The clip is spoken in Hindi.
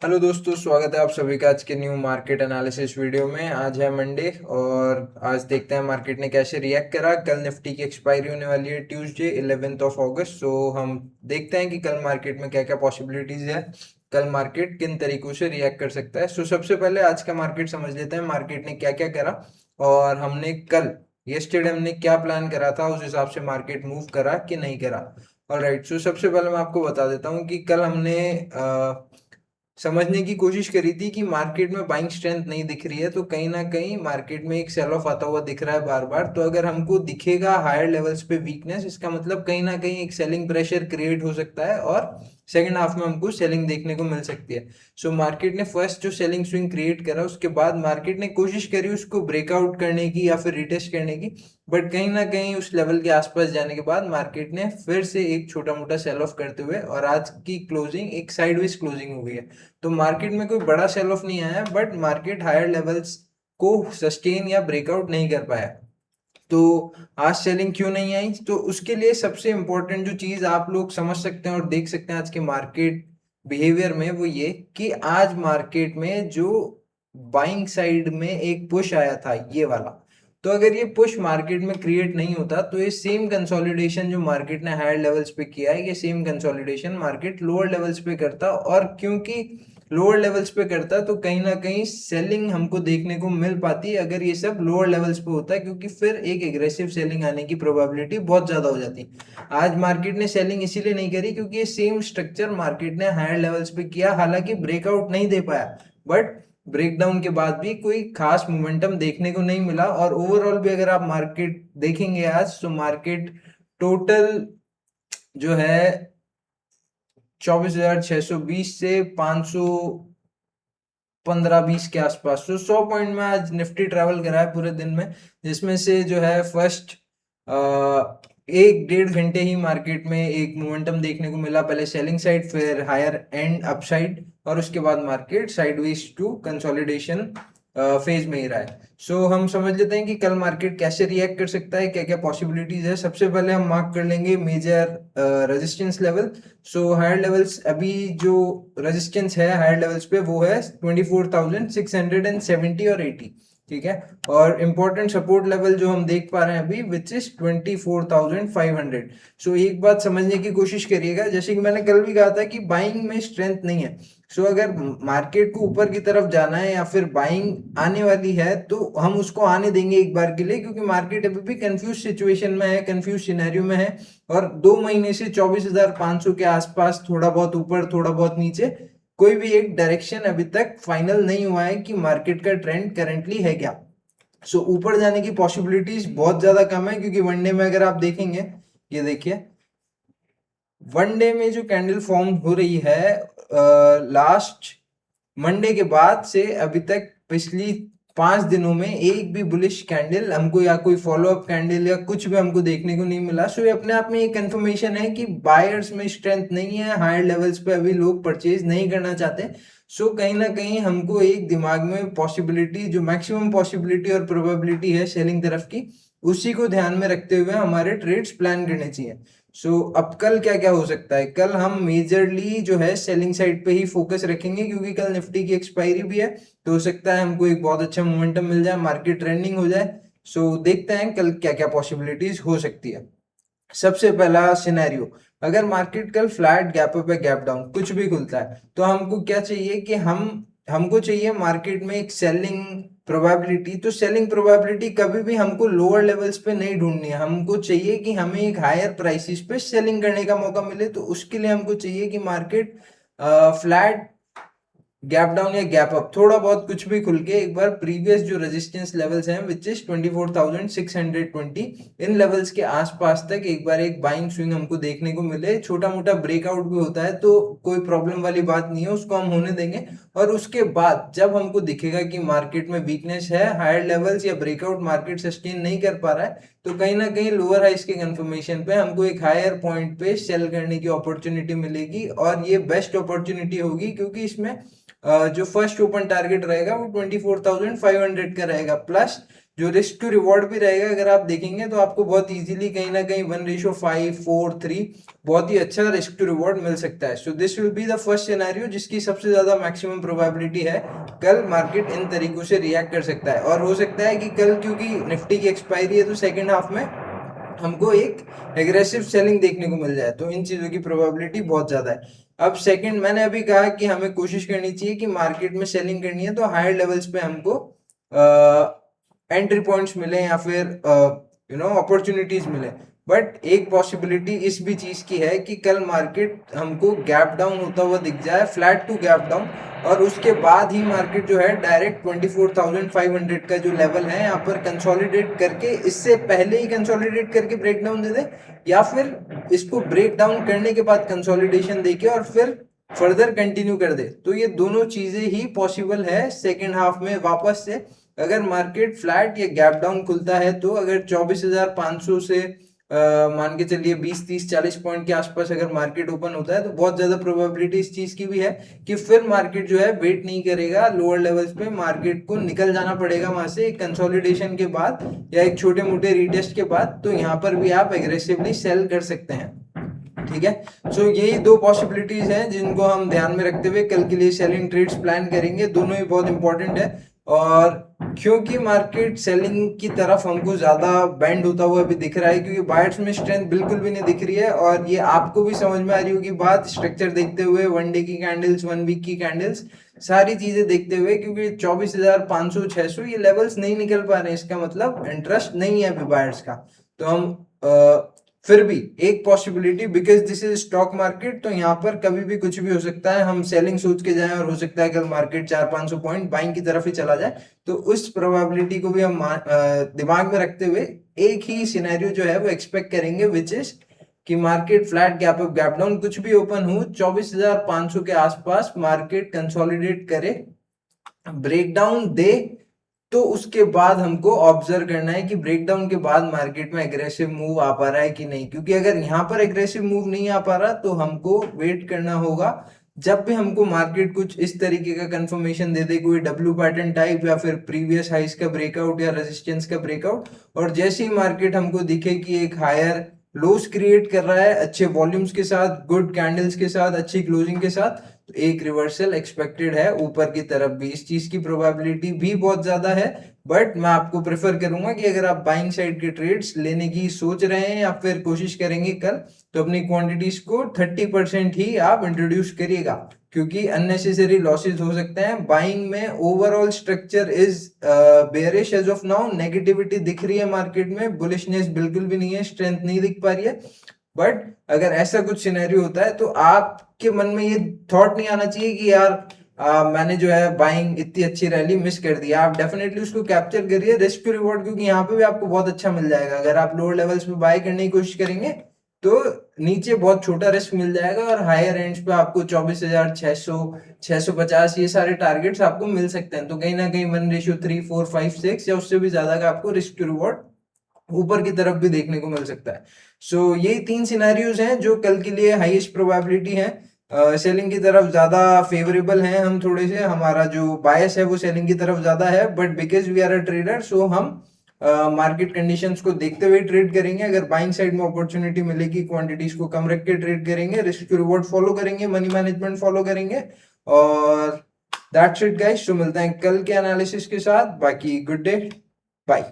हेलो दोस्तों, स्वागत है आप सभी का आज के न्यू मार्केट एनालिसिस वीडियो में। आज है मंडे और आज देखते हैं मार्केट ने कैसे रिएक्ट करा। कल निफ्टी की एक्सपायरी होने वाली है ट्यूसडे 11 अगस्त। सो हम देखते हैं कि कल मार्केट में क्या क्या पॉसिबिलिटीज है, कल मार्केट किन तरीकों से रिएक्ट कर सकता है। सो सबसे पहले आज का मार्केट समझ लेते हैं, मार्केट ने क्या क्या करा और हमने कल येस्टरडे हमने क्या प्लान करा था, उस हिसाब से मार्केट मूव करा कि नहीं करा। ऑलराइट, सो सबसे पहले मैं आपको बता देता हूँ कि कल हमने समझने की कोशिश करी थी कि मार्केट में बाइंग स्ट्रेंथ नहीं दिख रही है, तो कहीं ना कहीं मार्केट में एक सेल ऑफ आता हुआ दिख रहा है बार बार। तो अगर हमको दिखेगा हायर लेवल्स पे वीकनेस, इसका मतलब कहीं ना कहीं एक सेलिंग प्रेशर क्रिएट हो सकता है और सेकंड हाफ में हमको सेलिंग देखने को मिल सकती है। सो मार्केट ने फर्स्ट जो सेलिंग स्विंग क्रिएट करा, उसके बाद मार्केट ने कोशिश करी उसको ब्रेकआउट करने की या फिर रिटेस्ट करने की, बट कहीं ना कहीं उस लेवल के आसपास जाने के बाद मार्केट ने फिर से एक छोटा मोटा सेल ऑफ करते हुए और आज की क्लोजिंग एक साइडवेज क्लोजिंग हो गई है। तो मार्केट में कोई बड़ा सेल ऑफ नहीं आया, बट मार्केट हायर लेवल्स को सस्टेन या ब्रेकआउट नहीं कर पाया। तो आज सेलिंग क्यों नहीं आई, तो उसके लिए सबसे इंपॉर्टेंट जो चीज आप लोग समझ सकते हैं और देख सकते हैं आज के मार्केट बिहेवियर में, वो ये कि आज मार्केट में जो बाइंग साइड में एक पुश आया था ये वाला, तो अगर ये पुश मार्केट में क्रिएट नहीं होता तो ये सेम कंसोलिडेशन जो मार्केट ने हायर लेवल्स पे किया है, ये same consolidation market lower levels पे करता। और क्योंकि लोअर लेवल्स पे करता तो कहीं ना कहीं सेलिंग हमको देखने को मिल पाती अगर ये सब लोअर लेवल्स पे होता है, क्योंकि फिर एक एग्रेसिव सेलिंग आने की प्रोबेबिलिटी बहुत ज्यादा हो जाती। आज मार्केट ने सेलिंग इसीलिए नहीं करी क्योंकि ये सेम स्ट्रक्चर मार्केट ने हायर लेवल्स पे किया, हालांकि ब्रेकआउट नहीं दे पाया, बट ब्रेकडाउन के बाद भी कोई खास मोमेंटम देखने को नहीं मिला। और ओवरऑल भी अगर आप मार्केट देखेंगे आज, तो मार्केट टोटल जो है 24,620 से 515-20 के आसपास, तो 100 पॉइंट में आज निफ्टी ट्रेवल करा है पूरे दिन में, जिसमें से जो है फर्स्ट एक डेढ़ घंटे ही मार्केट में एक मोमेंटम देखने को मिला, पहले सेलिंग साइड फिर हायर एंड अपसाइड, और उसके बाद market sideways to consolidation phase में ही रहा है। सो हम समझ लेते हैं कि कल मार्केट कैसे रिएक्ट कर सकता है, क्या क्या पॉसिबिलिटीज है। सबसे पहले हम मार्क कर लेंगे major resistance level. So higher levels अभी जो रेजिस्टेंस है हायर लेवल्स पे वो है 24,670 और 80, ठीक है। और इम्पोर्टेंट सपोर्ट लेवल जो हम देख पा रहे हैं अभी विच इज 24,500। सो एक बात समझने की कोशिश करिएगा, जैसे कि मैंने कल भी कहा था कि बाइंग में स्ट्रेंथ नहीं है। सो अगर मार्केट को ऊपर की तरफ जाना है या फिर बाइंग आने वाली है तो हम उसको आने देंगे एक बार के लिए, क्योंकि मार्केट अभी भी कंफ्यूज सिचुएशन में है, कंफ्यूज सिनेरियो में है। और 2 महीने से 24,500 के आसपास, थोड़ा बहुत ऊपर थोड़ा बहुत नीचे, कोई भी एक डायरेक्शन अभी तक फाइनल नहीं हुआ है कि मार्केट का ट्रेंड करेंटली है क्या। सो ऊपर जाने की पॉसिबिलिटीज बहुत ज्यादा कम है, क्योंकि वनडे में अगर आप देखेंगे, ये देखिए वनडे में जो कैंडल फॉर्म हो रही है लास्ट मंडे के बाद से अभी तक पिछली 5 दिनों में एक भी बुलिश कैंडल हमको या कोई फॉलो अप कैंडल या कुछ भी हमको देखने को नहीं मिला। सो ये अपने आप में एक कंफर्मेशन है कि बायर्स में स्ट्रेंथ नहीं है, हायर लेवल्स पे अभी लोग परचेज नहीं करना चाहते। सो कहीं ना कहीं हमको एक दिमाग में पॉसिबिलिटी, जो मैक्सिमम पॉसिबिलिटी और प्रोबेबिलिटी है सेलिंग तरफ की, उसी को ध्यान में रखते हुए हमारे ट्रेड्स प्लान करने चाहिए। अब कल क्या क्या हो सकता है, कल हम मेजरली जो है सेलिंग साइड पे ही फोकस रखेंगे, क्योंकि कल निफ्टी की एक्सपायरी भी है, तो हो सकता है हमको एक बहुत अच्छा मोमेंटम मिल जाए, मार्केट ट्रेंडिंग हो जाए। देखते हैं कल क्या क्या पॉसिबिलिटीज हो सकती है। सबसे पहला सिनेरियो, अगर मार्केट कल फ्लैट गैप अप या गैप डाउन कुछ भी खुलता है, तो हमको क्या चाहिए कि हमको चाहिए मार्केट में एक सेलिंग प्रोबेबिलिटी। तो सेलिंग प्रोबेबिलिटी कभी भी हमको लोअर लेवल्स पे नहीं ढूंढनी है, हमको चाहिए कि हमें एक हायर प्राइसेस पे सेलिंग करने का मौका मिले। तो उसके लिए हमको चाहिए कि मार्केट फ्लैट गैप डाउन या गैप अप थोड़ा बहुत कुछ भी खुल के एक बार प्रीवियस जो रेजिस्टेंस लेवल्स हैं विच इज 24,620, इन लेवल्स के आसपास तक एक बार एक बाइंग स्विंग हमको देखने को मिले। छोटा मोटा ब्रेकआउट भी होता है तो कोई प्रॉब्लम वाली बात नहीं है, उसको हम होने देंगे। और उसके बाद जब हमको दिखेगा कि मार्केट में वीकनेस है, हायर लेवल्स या ब्रेकआउट मार्केट सस्टेन नहीं कर पा रहा है, तो कहीं ना कहीं लोअर हाइस के कंफर्मेशन पे हमको एक हायर पॉइंट पे सेल करने की अपॉर्चुनिटी मिलेगी। और ये बेस्ट अपॉर्चुनिटी होगी, क्योंकि इसमें जो फर्स्ट ओपन टारगेट रहेगा वो 24,500 का रहेगा, प्लस जो रिस्क टू रिवॉर्ड भी रहेगा अगर आप देखेंगे तो आपको बहुत इजीली कहीं ना कहीं 1:5, 4, 3 बहुत ही अच्छा रिस्क टू रिवॉर्ड मिल सकता है। So this will be the first scenario जिसकी सबसे ज्यादा मैक्सिमम प्रोबेबिलिटी है कल मार्केट इन तरीकों से रिएक्ट कर सकता है। और हो सकता है कि कल क्योंकि निफ्टी की एक्सपायरी है तो सेकेंड हाफ में हमको एक एग्रेसिव सेलिंग देखने को मिल जाए, तो इन चीजों की प्रोबेबिलिटी बहुत ज्यादा है। अब सेकंड, मैंने अभी कहा कि हमें कोशिश करनी चाहिए कि मार्केट में सेलिंग करनी है तो हायर लेवल्स पे हमको एंट्री पॉइंट्स मिले या फिर अपॉर्चुनिटीज मिले। बट एक पॉसिबिलिटी इस भी चीज की है कि कल मार्केट हमको गैप डाउन होता हुआ दिख जाए, फ्लैट टू गैप डाउन, और उसके बाद ही मार्केट जो है डायरेक्ट 24,500 का जो लेवल है यहाँ पर कंसोलिडेट करके, इससे पहले ही कंसोलिडेट करके ब्रेक डाउन दे दे, या फिर इसको ब्रेक डाउन करने के बाद कंसोलिडेशन देके और फिर फर्दर कंटिन्यू कर दे। तो ये दोनों चीजें ही पॉसिबल है सेकेंड हाफ में वापस से। अगर मार्केट फ्लैट या गैप डाउन खुलता है तो अगर 24,500 से मान के चलिए 20, 30, 40 पॉइंट के आसपास अगर मार्केट ओपन होता है तो बहुत ज्यादा प्रोबेबिलिटी इस चीज की भी है कि फिर मार्केट जो है वेट नहीं करेगा लोअर लेवल्स पे, मार्केट को निकल जाना पड़ेगा वहां से एक कंसोलिडेशन के बाद या एक छोटे मोटे रीटेस्ट के बाद। तो यहाँ पर भी आप एग्रेसिवली सेल कर सकते हैं। ठीक है, सो यही दो पॉसिबिलिटीज हैं जिनको हम ध्यान में रखते हुए कल के लिए सेलिंग ट्रेड्स प्लान करेंगे। दोनों ही बहुत इंपॉर्टेंट है, और क्योंकि मार्केट सेलिंग की तरफ हमको ज्यादा बेंड होता हुआ भी दिख रहा है, क्योंकि बायर्स में स्ट्रेंथ बिल्कुल भी नहीं दिख रही है, और ये आपको भी समझ में आ रही होगी बात स्ट्रक्चर देखते हुए, 1 डे की कैंडल्स, 1 वीक की कैंडल्स, सारी चीजें देखते हुए, क्योंकि 24,500, 600 ये लेवल्स नहीं निकल पा रहे हैं, इसका मतलब इंटरेस्ट नहीं है अभी बायर्स का। तो हम फिर भी एक possibility, because this is stock market, तो यहाँ पर कभी भी कुछ भी हो सकता है। हम सेलिंग सोच के जाएं और हो सकता है कल मार्केट 400-500 पॉइंट बाइंग की तरफ ही चला जाए। तो उस प्रोबेबिलिटी को भी हम दिमाग में रखते हुए एक ही सिनेरियो जो है वो एक्सपेक्ट करेंगे, विच इज कि market flat gap up gap down कुछ भी ओपन हो 24,500 के आसपास मार्केट कंसोलिडेट करे, ब्रेकडाउन दे, तो उसके बाद हमको ऑब्जर्व करना है कि ब्रेकडाउन के बाद मार्केट में एग्रेसिव मूव आ पा रहा है कि नहीं। क्योंकि अगर यहाँ पर एग्रेसिव मूव नहीं आ पा रहा तो हमको वेट करना होगा जब भी हमको मार्केट कुछ इस तरीके का कंफर्मेशन दे दे, कोई डब्ल्यू पैटर्न टाइप या फिर प्रीवियस हाइस का ब्रेकआउट या रेजिस्टेंस का ब्रेकआउट, और जैसे ही मार्केट हमको दिखे कि एक हायर लोस क्रिएट कर रहा है अच्छे वॉल्यूम्स के साथ, गुड कैंडल्स के साथ, अच्छी क्लोजिंग के साथ, तो एक रिवर्सल एक्सपेक्टेड है ऊपर की तरफ भी। इस चीज की प्रोबेबिलिटी भी बहुत ज्यादा है, बट मैं आपको प्रेफर करूंगा कि अगर आप बाइंग साइड के ट्रेड्स लेने की सोच रहे हैं या फिर कोशिश करेंगे कल, तो अपनी क्वांटिटीज को 30% ही आप इंट्रोड्यूस करिएगा, क्योंकि अननेसेसरी लॉसेस हो सकते हैं। बाइंग में overall structure is bearish as of now, negativity दिख रही है मार्केट में, बुलिशनेस बिल्कुल भी नहीं है, स्ट्रेंथ नहीं दिख पा रही है। बट अगर ऐसा कुछ सिनेरियो होता है तो आपके मन में ये थॉट नहीं आना चाहिए कि यार मैंने जो है बाइंग इतनी अच्छी रैली मिस कर दी। आप डेफिनेटली उसको कैप्चर करिए रिस्क टू रिवॉर्ड, क्योंकि यहाँ पे भी आपको बहुत अच्छा मिल जाएगा। अगर आप लोअर लेवल्स पे बाय करने की कोशिश करेंगे तो नीचे बहुत छोटा रिस्क मिल जाएगा, और हायर एंड्स पे आपको 24,600, 650 ये सारे टारगेट्स आपको मिल सकते हैं। तो कहीं ना कहीं 1:3, 4, 5, 6 या उससे भी ज्यादा का आपको रिस्क टू रिवॉर्ड ऊपर की तरफ भी देखने को मिल सकता है। सो ये 3 सिनेरियोज हैं जो कल के लिए हाईएस्ट प्रोबेबिलिटी है। सेलिंग की तरफ ज्यादा फेवरेबल हैं हम, थोड़े से हमारा जो बायस है वो सेलिंग की तरफ ज्यादा है, but because we are a trader so हम मार्केट कंडीशंस को देखते हुए ट्रेड करेंगे। अगर बाइंग साइड में अपॉर्चुनिटी मिलेगी क्वांटिटीज को कम रख के ट्रेड करेंगे, रिस्क टू रिवॉर्ड फॉलो करेंगे, मनी मैनेजमेंट फॉलो करेंगे, और दैट्स इट गाइस। तो मिलते हैं कल के एनालिसिस के साथ। बाकी गुड डे, बाय।